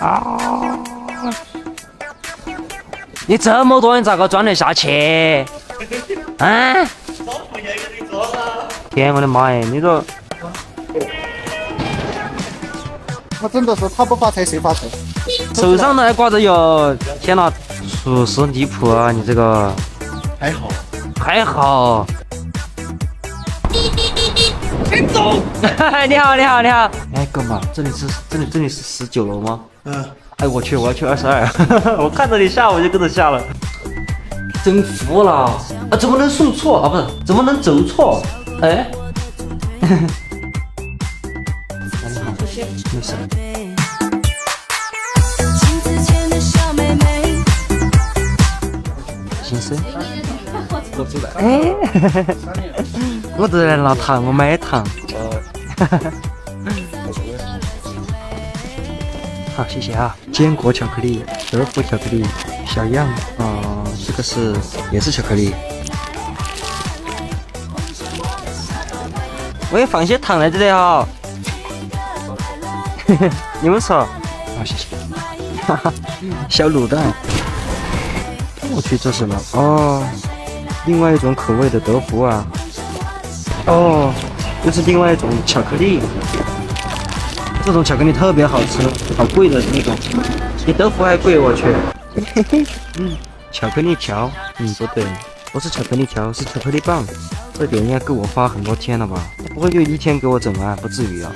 啊！你这么多人咋个装得下去？啊！天，我的妈耶！你说我真的是他不发财谁发财？手上的还挂着有，天哪，属实离谱啊！你这个还好，还好。走！你好，你好，你好。哎，哥们，这里是19楼吗？嗯。哎，我去，我要去22。我看着你下，我就跟着下了。真服了啊！怎么能送错啊？不是，怎么能走错？哎。没事。行噻。我知道。哎，我这来拿糖，我买糖。好，谢谢啊！坚果巧克力、德芙巧克力、小样这个也是巧克力。我也放些糖在这里哈。你们说？好，谢谢。小卤蛋。我去，这是什么？哦，另外一种口味的德芙啊。哦，又是另外一种巧克力。这种巧克力特别好吃，好贵的那种，比德芙还贵，我去。巧克力条，不对，不是巧克力条，是巧克力棒。这点应该够我发很多天了吧？不会就一天给我整完，不至于啊。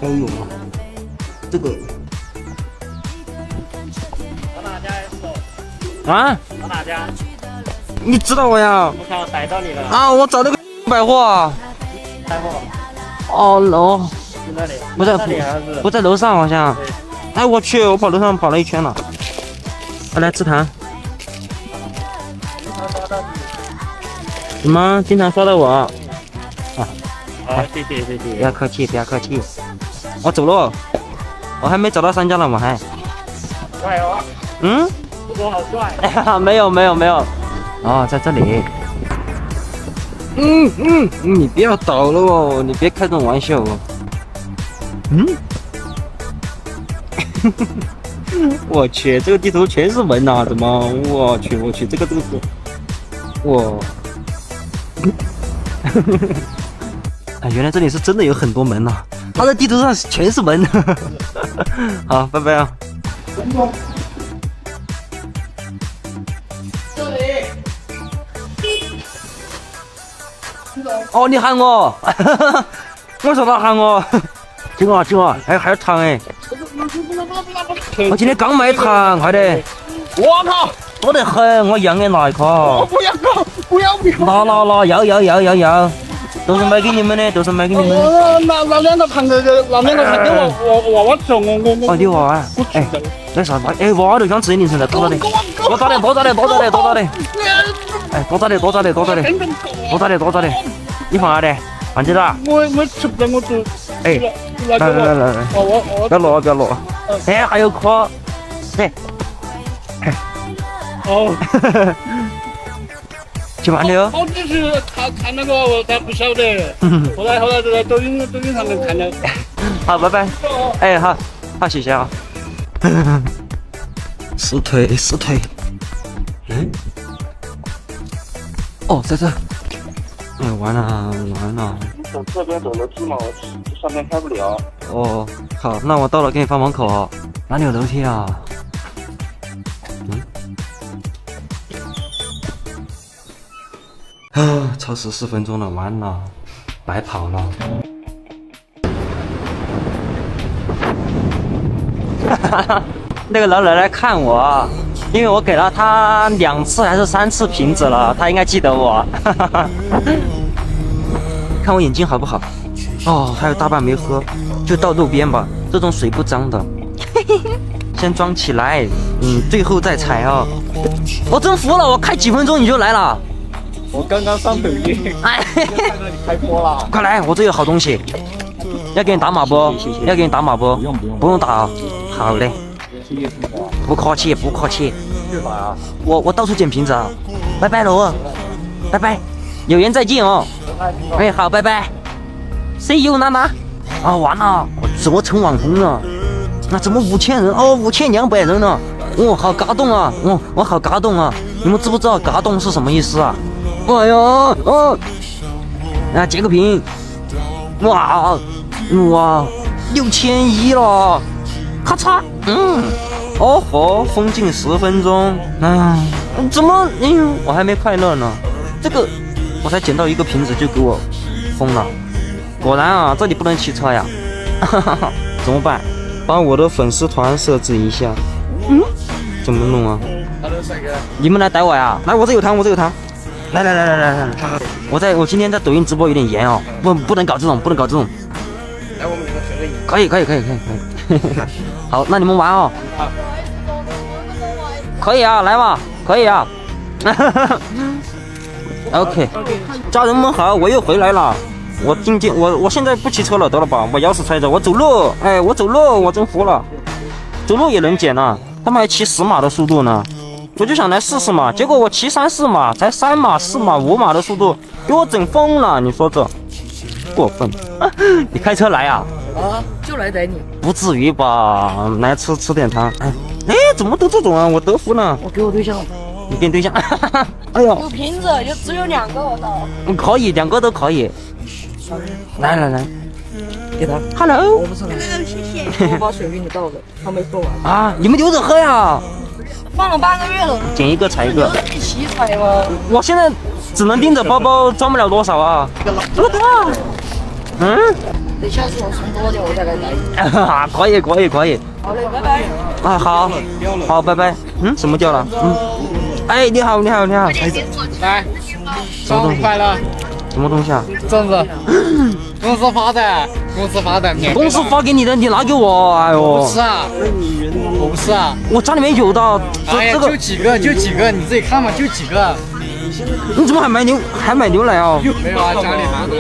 哎呦，这个。到哪家呀？啊？到哪家？你知道我呀？我看我逮到你了。啊，我找那个百货啊。百货。哦，楼。在那里。不在那里还是？不在楼上好像。哎，我去，我跑楼上跑了一圈了。来吃糖。什么？经常刷到我？啊。好，谢谢谢谢。不要客气，不要客气。我走了，我还没找到商家呢，我还。帅哦。嗯？不过好帅。哎呀，没有没有没有。哦，在这里。你不要倒了哦，你别开这种玩笑哦。我去，这个地图全是门呐、怎么？我去，这个，我。啊，原来这里是真的有很多门呐、它的地图上全是门。好，拜拜啊。哦，你喊我，我说他喊我，进啊，还有糖哎！我今天刚买糖，快点！我靠，多得很，我让你拿一颗。不要搞，不要！拿，要，都是买给你们的，都是买给你们的。我拿两个糖给我娃娃吃，我。哦，你娃娃，哎，那啥子？哎，娃娃就想吃凌晨的，多打点。哎，多打点。你放哪里？放这了。我吃不了，我吃。哎，来，不要落。哎，还有颗。哎。哦。去慢点哦。好几次看那个，我才不晓得。后来就在抖音上面看了。好，拜拜。哎，好，谢谢啊。撕腿。哦，在这。哎，完了。走这边走楼梯嘛，我上面开不了。哦，好，那我到了给你放门口啊。哪里有楼梯啊？超时4分钟了，完了，白跑了。那个老奶奶看我，因为我给了她2次还是3次瓶子了，她应该记得我。看我眼睛好不好？哦，还有大半没喝，就到路边吧，这种水不脏的。先装起来，最后再踩哦。我真服了，我开几分钟你就来了。我刚刚上抖音，哎，看到你开播了。快来，我这有好东西。要给你打码不？要给你打码不？不用打啊。好嘞。不客气。去哪啊？我到处捡瓶子啊。拜拜喽。拜拜，有缘再见哦。哎，好，拜拜。See you，娜娜。啊，完了，我成网红了。那怎么5000人？哦，5200人了。哦，好感动啊！我好感动啊！你们知不知道感动是什么意思啊？哎呦，哦，啊，截个屏。哇，6100了，咔嚓，哦吼，封禁10分钟，怎么，我还没快乐呢，这个我才捡到一个瓶子就给我封了，果然啊，这里不能骑车呀，怎么办？帮我的粉丝团设置一下，怎么弄啊？你们来逮我呀？来，我这有糖，来，我今天在抖音直播有点严哦，不能搞这种，来，我们两个学个影。可以，好，那你们玩哦。可以啊，来吧，可以啊。OK， 家人们好，我又回来了。我现在不骑车了，得了吧，我钥匙揣着，我走路，我走路，我真服了，走路也能捡呢，他们还骑10码的速度呢。我就想来试试嘛，结果我骑3-4码，才3码、4码、5码的速度，给我整疯了。你说这过分？你开车来啊？啊，就来逮你。不至于吧？来吃点糖。哎，怎么都这种啊？我德芙呢？我给我对象。你给你对象？哎呦，有瓶子，只有2个，我操。可以，2个都可以。来，给他。Hello。我不是了。谢谢。我把水给你倒了，他没喝完。啊，你们留着喝呀。放了半个月了。捡一个踩一个。一起踩吗？我现在只能盯着包包，装不了多少啊。多。等下次我存多点，我再来逮你。可以。好嘞，拜拜。啊，好，拜拜。什么掉了？哎，你好。来，生日快乐！什么东西啊？粽子，公司发的，公司发给你的，你拿给我。哎呦，不是啊，我不是啊，我家里面有的。哎呀，这个就几个，你自己看嘛，就几个。你怎么还买牛奶啊？没有啊，家里拿的。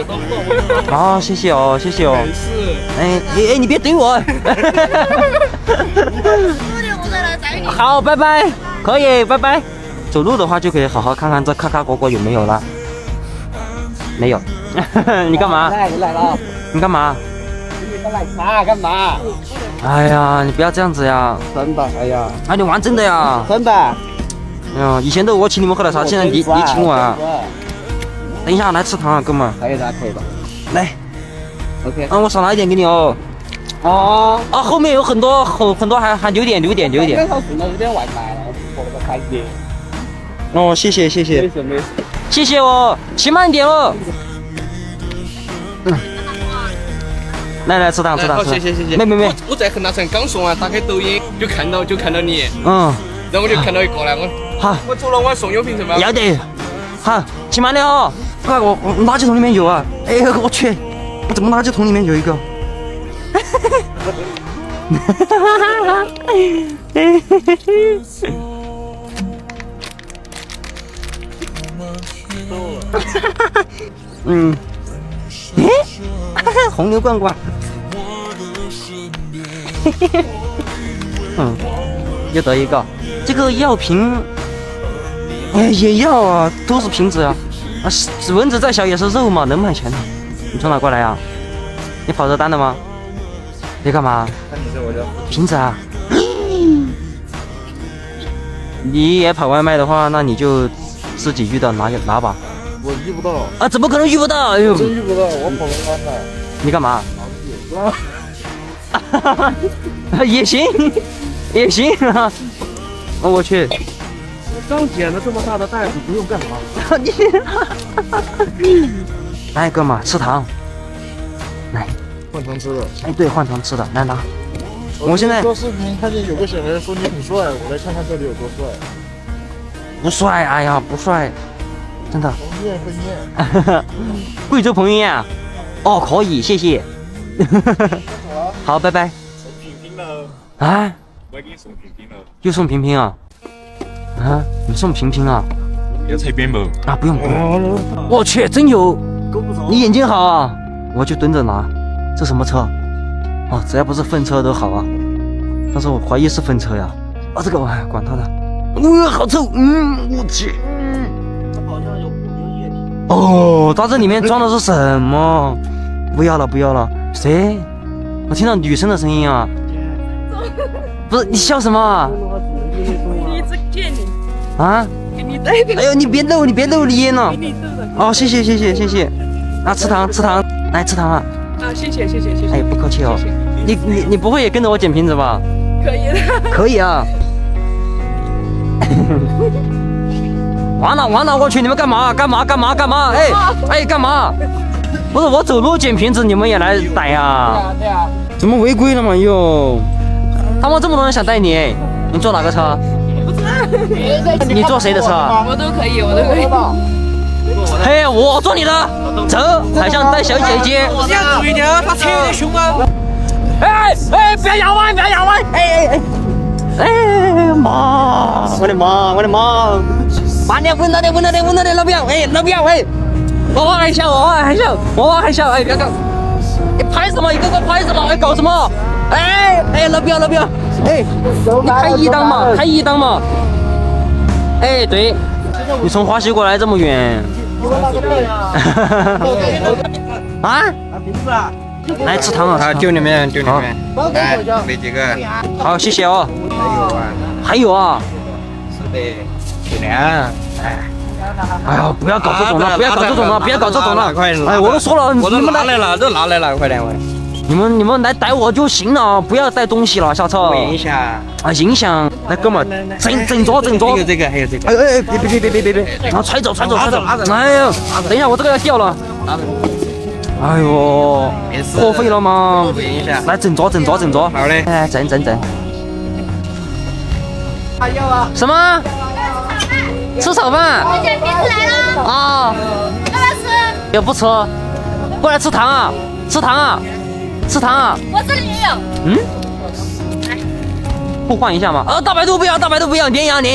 啊，谢谢哦。没事。哎，你别怼我。我再来逮你。好，拜拜。可以，拜拜。走路的话就可以好好看看这卡果果有没有了。没有。你干嘛？你来了。你干嘛？你个奶茶干嘛？哎呀，你不要这样子呀。真的，哎呀。你玩真的呀？真的。哎呀，以前都我请你们喝奶茶，现在你请我啊？等一下，来吃糖啊，哥们。可以的。来。OK。我少拿一点给你哦。后面有很多还留点。那套只能有点外卖了，我那个开心。哦，谢谢。没事。谢谢哦，骑慢点哦。来吃糖。好，谢谢。没。我在恒大城刚说完，打开抖音就看到你。然后我就看到一个来，好，我走了，我送油瓶是吗？要得。好，骑慢点哦。快，我垃圾桶里面有啊。哎，我去，我怎么垃圾桶里面有一个？红牛罐罐。又得一个。这个药瓶，也要啊，都是瓶子啊。蚊子再小也是肉嘛，能卖钱的。你从哪过来呀？你跑这单的吗？你干嘛？瓶子啊。你也跑外卖的话，那你就自己遇到拿吧。我遇不到啊，怎么可能遇不到？哎呦，真遇不到，我跑了外卖。你干嘛？也行啊。我去。刚捡了这么大的袋子，不用干嘛？来，哥们，吃糖。来，换糖吃的。哎，对，换糖吃的，来拿。我现在做视频看见有个小人说你很帅，我来看看这里有多帅。不帅，哎呀，不帅，真的。彭于晏。贵州彭于晏啊？哦，可以，谢谢。好，拜拜。送瓶瓶了。啊？我给你送瓶瓶了。又送瓶瓶啊？啊？你送瓶瓶啊？要踩边不？啊，不用。我去，真有。你眼睛好啊？我去蹲着拿。这什么车？哦，只要不是粪车都好啊。但是我怀疑是粪车呀。啊，这个管他的。好臭。我去。好像有不明哦，它这里面装的是什么？不要了，不要了。谁？我听到女生的声音啊！不是，你笑什么啊？你一直见你，啊？给你带的。哎呦，你别露，你别露脸了。哦，谢谢谢谢谢谢。啊，吃糖吃糖，来吃糖啊！啊，谢谢谢谢谢谢。哎，不客气哦。谢谢你不会也跟着我捡瓶子吧？可以的。可以啊。完了完了，我去，你们干嘛干嘛干嘛干嘛？哎哎，干嘛？不是我走路捡瓶子，你们也来逮呀？对啊。怎么违规了嘛又？他们这么多人想带你，你坐哪个车？你坐谁的车？我都可以，我都可以。嘿，我坐你的，走，还想带小姐姐。你要注意点啊，他车有点凶啊。哎哎，不要压弯，不要压弯！哎哎哎！哎妈！我的妈！我的妈！慢点，稳当点，稳当点，稳当点，老表，哎，老表，哎，我娃还小，我娃还小，我娃还小，哎，不要搞！你拍什么？一个个拍什么？哎，搞什么？哎哎，老表，老表，哎，你开一档嘛，开一档嘛。哎，对，你从华西过来这么远。啊？来吃糖啊！好，丢里面，丢里面。来，没几个。好，谢谢哦。还有啊，还有啊。是的，就这样。哎呀，不要搞这种了，不要搞这种了，不要搞这种了。快拿哎，我都说了，我都你们拿来了，都拿来了，快点，你们来逮我就行了，不要带东西了，下车。不影响。啊，影响。来，哥们，整着。还有这个，还有这个。哎哎，别！啊，揣走。哎呀，等一下，我这个要掉了。哎呦，破费了吗？不影响。来，整着。好嘞。哎，整。什么？吃炒饭？我捡瓶子来了，啊，要不要吃？也不吃，过来吃糖啊！吃糖啊！我这里也有。嗯，互换一下嘛。大白兔不要，连羊。你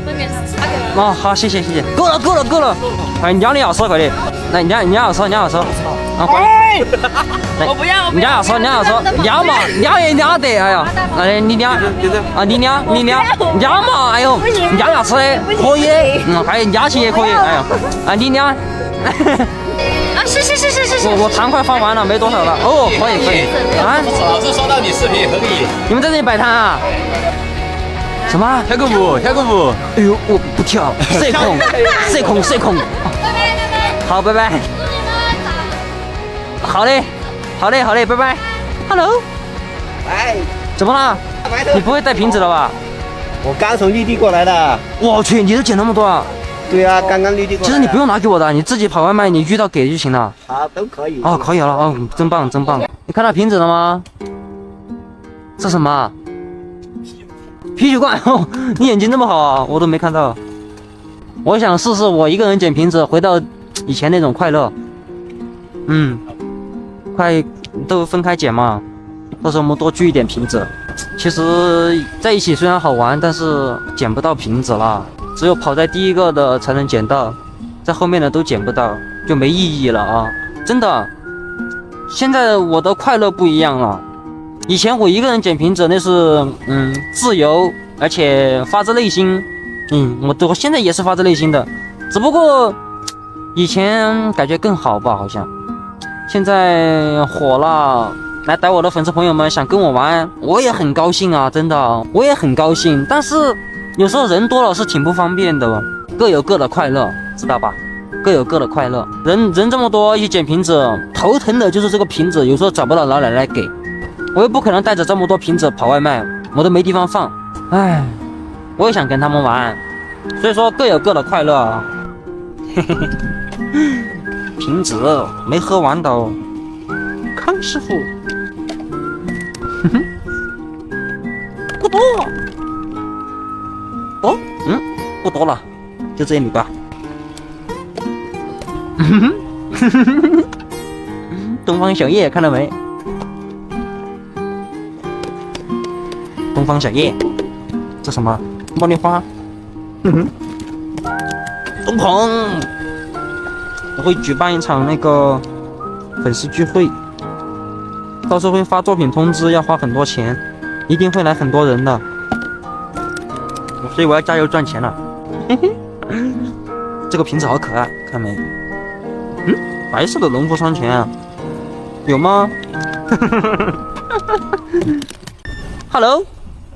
分别吃它给哦，好，谢谢，够了。哎，你要吃快点，来，你要吃。啊，快！我不要，你要吃，娘嘛，娘也娘得，哎呀，来你娘啊，你娘嘛，哎呦，娘要吃的可以的，还有娘亲也可以，哎呀，啊你娘。啊，是。我糖快放完了，没多少了。哦，可以。啊，老是刷到你视频，何必？你们在这里摆摊啊？什么？跳个舞。哎呦，我不跳，社恐。好，拜拜。好嘞，拜拜。Hello。哎，怎么了？你不会带瓶子了吧？我刚从绿地过来的。我去，你都捡那么多啊？对啊，刚刚绿地过来的。其实你不用拿给我的，你自己跑外卖，你遇到给就行了。好，都可以。哦，可以了，哦，真棒。你看到瓶子了吗？这什么？啤酒罐。哦，你眼睛这么好啊，我都没看到。我想试试我一个人捡瓶子，回到以前那种快乐。快都分开捡嘛，到时候我们多聚一点瓶子。其实在一起虽然好玩，但是捡不到瓶子了，只有跑在第一个的才能捡到，在后面的都捡不到，就没意义了啊！真的，现在我的快乐不一样了。以前我一个人捡瓶子那是自由，而且发自内心。我现在也是发自内心的，只不过以前感觉更好吧，好像。现在火了，来逮我的粉丝朋友们想跟我玩，我也很高兴啊，真的，我也很高兴。但是有时候人多了是挺不方便的，各有各的快乐，知道吧？各有各的快乐。人这么多，一起捡瓶子，头疼的就是这个瓶子，有时候找不到老奶奶给，我又不可能带着这么多瓶子跑外卖，我都没地方放。唉，我也想跟他们玩，所以说各有各的快乐啊。瓶子没喝完的哦，康师傅，不多哦，不多了，就这里吧。东方小叶看到没？东方小叶，这什么？茉莉花。东鹏。我会举办一场那个粉丝聚会，到时候会发作品通知，要花很多钱，一定会来很多人的，所以我要加油赚钱了。这个瓶子好可爱，看没？嗯，白色的农夫山泉，有吗？Hello，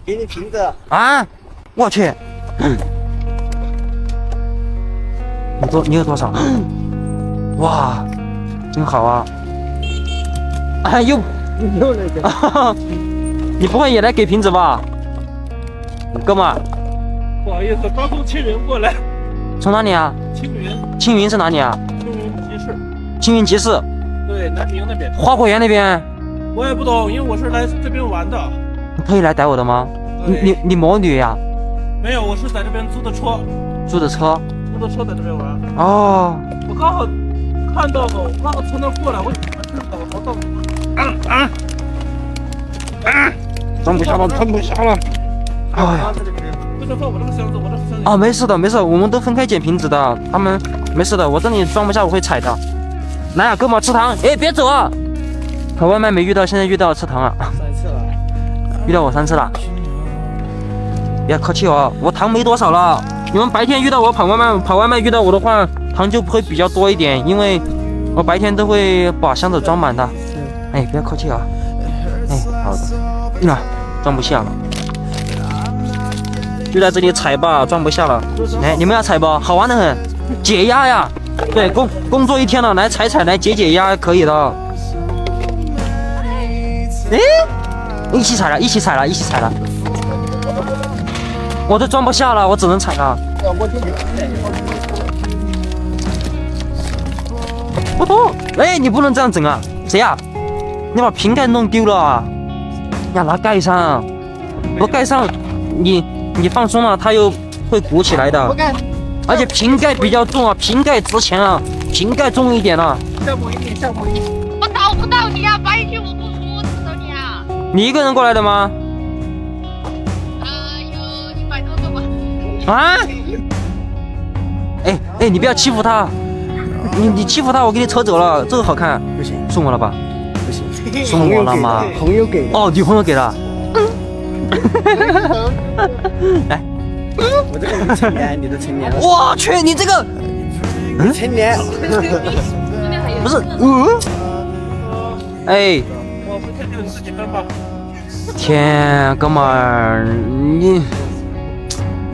给你瓶子。啊，我去，你有多少？哇，真好啊！哎又那个，你不会也来给瓶子吧，哥们儿？不好意思，刚从青云过来。从哪里啊？青云是哪里啊？青云集市。青云集市。对，南平那边。花果园那边。我也不懂，因为我是来这边玩的。你可以来逮我的吗？你魔女呀？没有，我是在这边租的车。租的车在这边玩。哦。我刚好看到了，我刚好从那过来，我好到。装不下了，装不下了。哎呀。不能放我这个箱子，我这个箱子。啊，没事的，没事，我们都分开捡瓶子的，他们没事的，我这里装不下，我会踩的。来啊，哥们吃糖，哎，别走啊！跑外卖没遇到，现在遇到吃糖了。3次了，遇到我3次了。不要客气哦，我糖没多少了。你们白天遇到我跑外卖遇到我的话，糖就会比较多一点，因为我白天都会把箱子装满的。哎，不要客气啊。哎，好的。那装不下了。就在这里踩吧，装不下了。来，你们要踩不？好玩的很，解压呀。对，工作一天了，来踩踩，来解压，可以的。哎，一起踩了，一起踩了，一起踩了。我都装不下了，我只能踩了。不动！哎，你不能这样整啊！谁呀？你把瓶盖弄丢了啊！要拿盖上，不盖上，你放松了，它又会鼓起来的。而且瓶盖比较重啊，瓶盖值钱啊，瓶盖重一点啊。下猛一点，下猛一点。我找不到你啊，白去我不服，我找你啊。你一个人过来的吗？有100多个吧。啊？哎，你不要欺负他，你欺负他，我给你扯走了，这个好看。不行，送我了吧？不行，送我了吗？朋友给的。哦，女朋友给了。来，我这个成年，你的成年了。我去，你这个，成年。不是，哎，我不确定自己分吧。天，哥们儿，你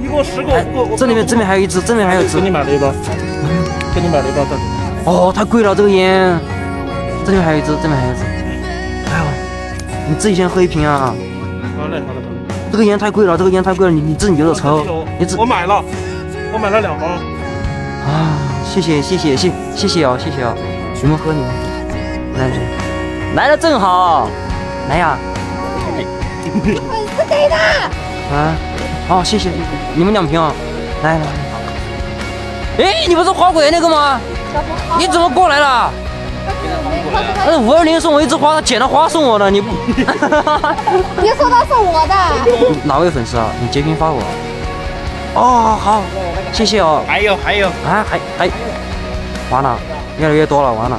一共10个，这里面还有一只，这里面还有一只给。你买了一包，给你买了一包这里。哦，太贵了这个烟，这里面还有一只，这里面还有一只。哎呦，你自己先喝一瓶啊。好嘞。这个烟太贵了，这个烟太贵了，你自己留着抽。我买了2包。啊，谢谢哦，你们喝你们，来了正好，来呀。粉丝给的。啊，哦，谢谢，你们2瓶啊，来。哎，你不是花果园那个吗？你怎么过来了？那是520送我一枝花，他捡了花送我的，你不？别说他是我的。哪位粉丝啊？你截屏发我。哦，好，谢谢哦。还有啊，还，完了，越来越多了，完了。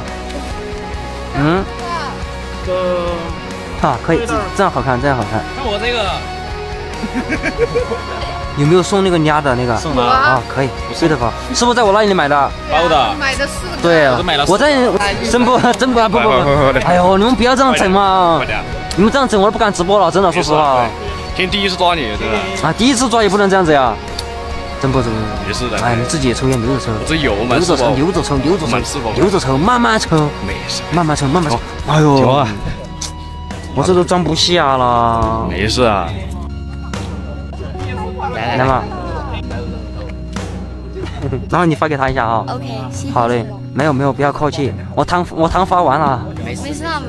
哈，可以，这样好看，这样好看。看我这个。有没有送那个鸭的那个？送了啊，可以，对的吧？是不是在我那里买的？包的。买的4个。对，我都买了我在真不，不，哎呦，你们不要这样整嘛！你们这样整，我都不敢直播了，真的，说实话。今天第一次抓你，真的。啊，第一次抓也不能这样子呀！真不。没事的。哎，你自己也抽烟，留着抽。这有嘛？留着抽，慢慢抽。没事。慢慢抽。哎呦，行啊。我这都装不下了。没事啊。来嘛。然后你发给他一下啊。OK， 谢谢。好嘞，没有，不要客气，我糖发完了。没事啊。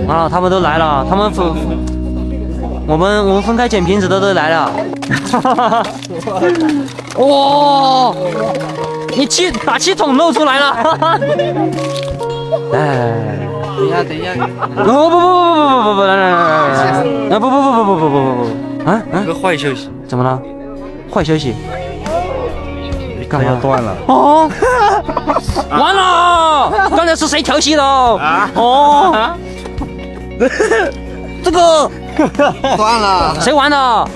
完了，他们都来了，我们分开捡瓶子的都来了。哇，你打气筒露出来了。哎，等一下。不，来，不，啊，个坏消息。怎么了？坏消息？干嘛断了？哦，完了！刚才是谁调戏的？哦，这个断了。谁玩的？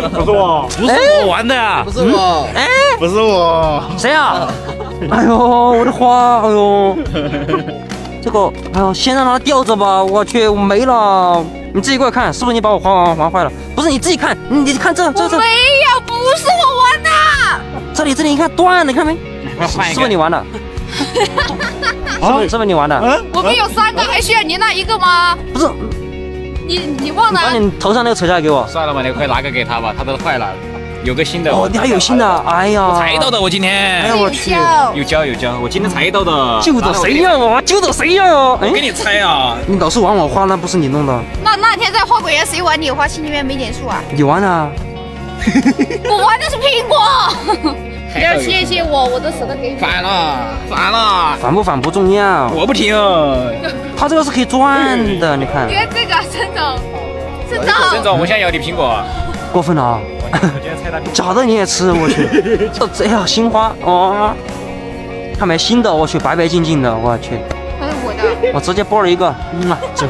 不是我，不是我玩的啊不，是我，不是我，谁啊？哎呦，我的花，哎呦，这个，哎呦，先让它吊着吧。我去，我没了。你自己过来看，是不是你把我划坏了？不是，你自己看，你看这，我没有，不是我玩的。这里，你看断了，你看没？是不是你玩的？是不是你玩的？我们有3个，还需要你那一个吗？不是，你忘了？把你头上那个扯下来给我。算了吧，你快拿个给他吧，他都坏了，有个新的。哦，你还有新的？哎呀，才到的，我今天。哎呀，我去，有胶，我今天才到的。就着谁呀？我就着谁呀？哎，我给你猜啊，你老是玩我花，那不是你弄的，那天在花果园谁玩你花心里面没点数啊？你玩的啊？我玩的是苹果。你要谢谢我的舍得给你。反了，反不反不重要，我不听。它这个是可以转的，你看你，看这个真的，郑总，我现在要你苹果。过分了啊！我今天猜他假的你也吃，我去，这呀新花哦，看没新的，我去白白净净的，我去，它是我的。我直接剥了一个，走，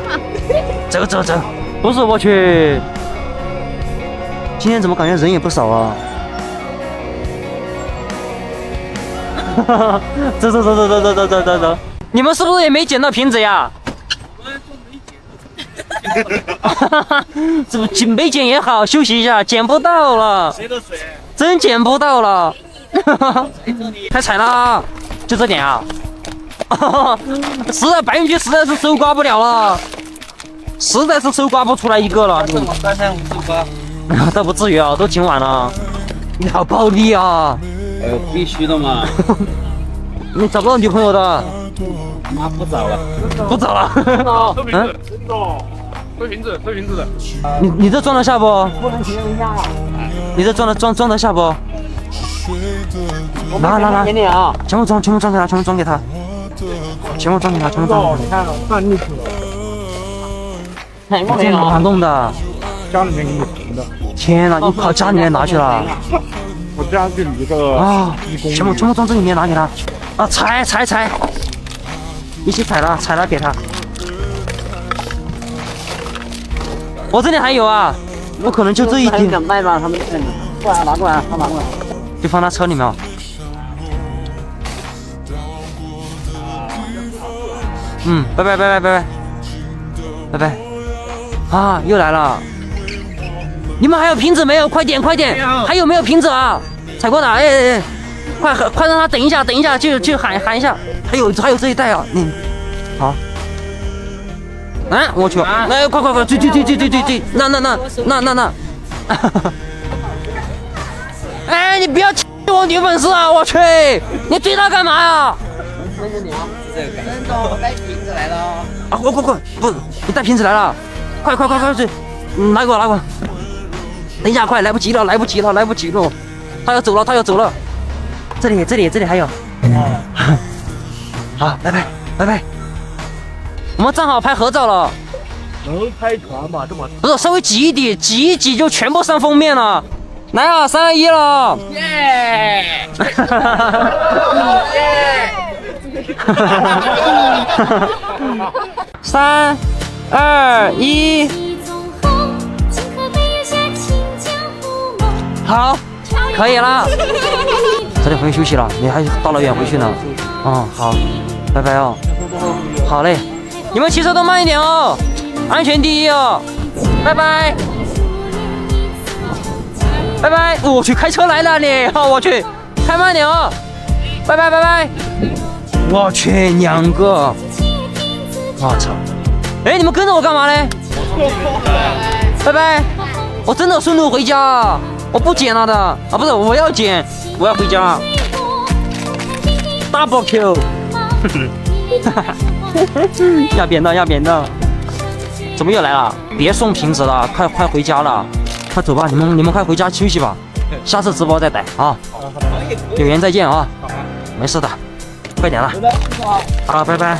不是我去，今天怎么感觉人也不少啊？走，你们是不是也没捡到瓶子呀？这不没捡也好，休息一下，捡不到了，真捡不到了，太惨了，就这点啊，实在白云区实在是搜刮不了了，实在是搜刮不出来一个了，刚才我搜刮，倒不至于啊，都挺晚了，你好暴力啊，必须的嘛，你找不到女朋友的，妈不找了，不找了，嗯，收瓶子的。你这装得下不？你这装得下不？拿，点点啊，全部装给他，全部装给他。你看饭进去了，这么感动的，家里面给你存的，天哪，你跑家里面拿去了我家就离个啊！ 1公里。全部装这里面拿给他啊！踩，一起踩了给他。我这里还有啊，我可能就这一点，想卖吗？他们过来拿过来，他拿过来。就放他车里面啊。拜拜啊！又来了，你们还有瓶子没有？快点，还有没有瓶子啊？踩过的，哎，快让他等一下，去喊一下，还有这一袋啊，好。我去，来快，追，那，哎，你不要踢我女粉丝啊！我去，你追她干嘛呀？郑总，我带瓶子来了哦。啊，快，不，你带瓶子来了，快，追，拿给我，等一下，快，来不及了，他要走了，这里还有，好，拜拜。我们正好拍合照了，能拍船吗？这么不是稍微挤一挤就全部上封面了。来啊，3、2、1了！耶！ 3、2、1，好，可以了。早点回去休息了，你还大老远回去呢。好，拜拜哦。好嘞，你们骑车都慢一点哦，安全第一哦。拜拜。我去，开车来了你，我去，开慢点哦。拜拜。我去，2个，我操！哎，你们跟着我干嘛嘞？拜拜，我真的顺路回家，我不捡了的啊，不是，我要捡，我要回家。Double Q， 要扁的，怎么又来了？别送瓶子了，快回家了，快走吧，你们快回家休息吧，下次直播再逮啊，有缘再见啊，没事的。快点了，好，拜拜。